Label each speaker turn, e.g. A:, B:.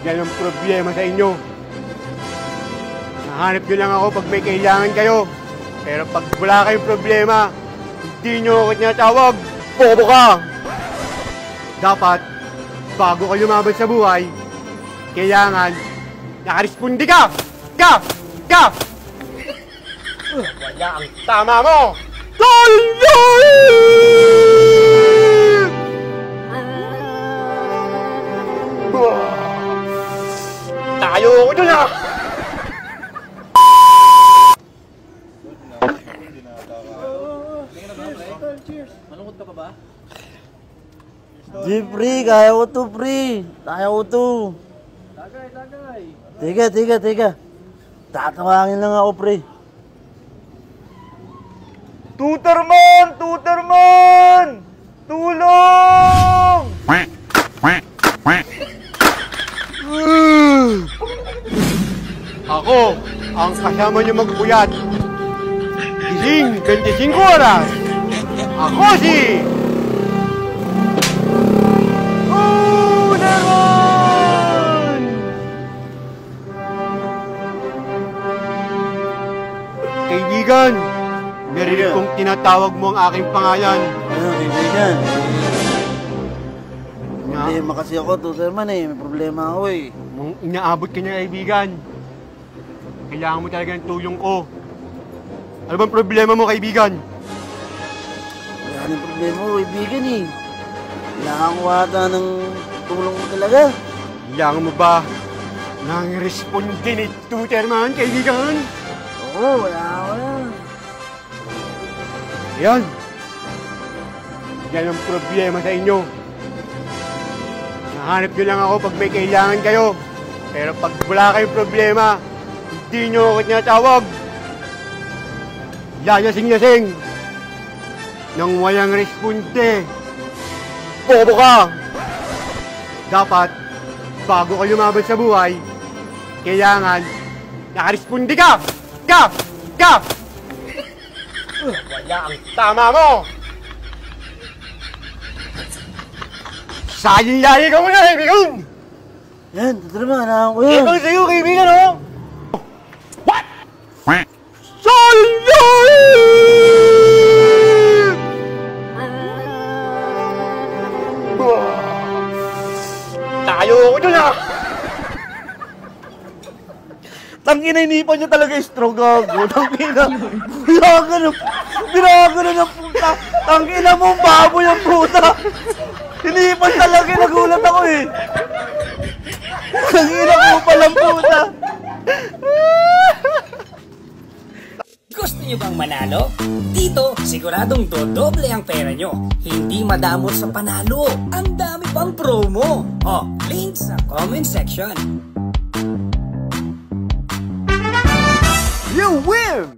A: Yan ang problema sa inyo. Nahanap nyo lang ako pag may kailangan kayo. Pero pag wala kayong problema, hindi nyo ako tinatawag. Bobo ka! Dapat, bago ka lumaban sa buhay, kailangan nakarespondi ka! Ka! Wala ang tama mo! Tayo ko dun ah!
B: Malungkot ka pa ba?
C: Di, pre, kaya ko to, pre. Kaya ko to.
B: Tagay.
C: Teka. Tatawangin lang ako, pre. Tuterman! Tulong!
A: Ako, ang kasama niyo magpuyat. Gising, 25 oras. Ako si... Tuterman! Kaibigan, narinig kong tinatawag mo ang aking pangalan.
C: Ano, kaibigan? Problema kasi ako, Tuterman eh. May problema ako eh.
A: Nung inaabot ka niya, kaibigan, kailangan mo talaga ng tulong ko. Ano bang problema mo, kaibigan?
C: Wala nang problema ko, kaibigan eh. Kailangan ko ata ng tulong mo talaga.
A: Kailangan mo ba nang responde ni Tuterman, kaibigan?
C: Oo, wala.
A: Yan. Yan ang problema sa inyo. Nahanap nyo lang ako pag may kailangan kayo. Pero pag wala kayong problema, hindi nyo ako tinatawag. Layasing-lasing. Nang walang responde. Bobo ka! Dapat, bago ka lumaban sa buhay, kailangan nakaresponde ka! Ka! Wala ang tama mo! Sayang-yari ka muna, kaibigan!
C: Yan, Tuterman, hanahan ko yan.
A: Ikaw sa'yo, kaibigan, oh! What? Sayang-yari! Tayo ko dun, ah!
C: Tangina, inipan niya talaga yung straw, gago. Tangina. Binaga na ng puta. Tangina mo, baboy ang puta. Inipan talaga, nagulat ako eh. Tangina ko palang puta.
D: Gusto nyo bang manalo? Dito, siguradong dodoble ang pera nyo. Hindi madamot sa panalo. Ang dami pang promo. Link sa comment section.
A: You win!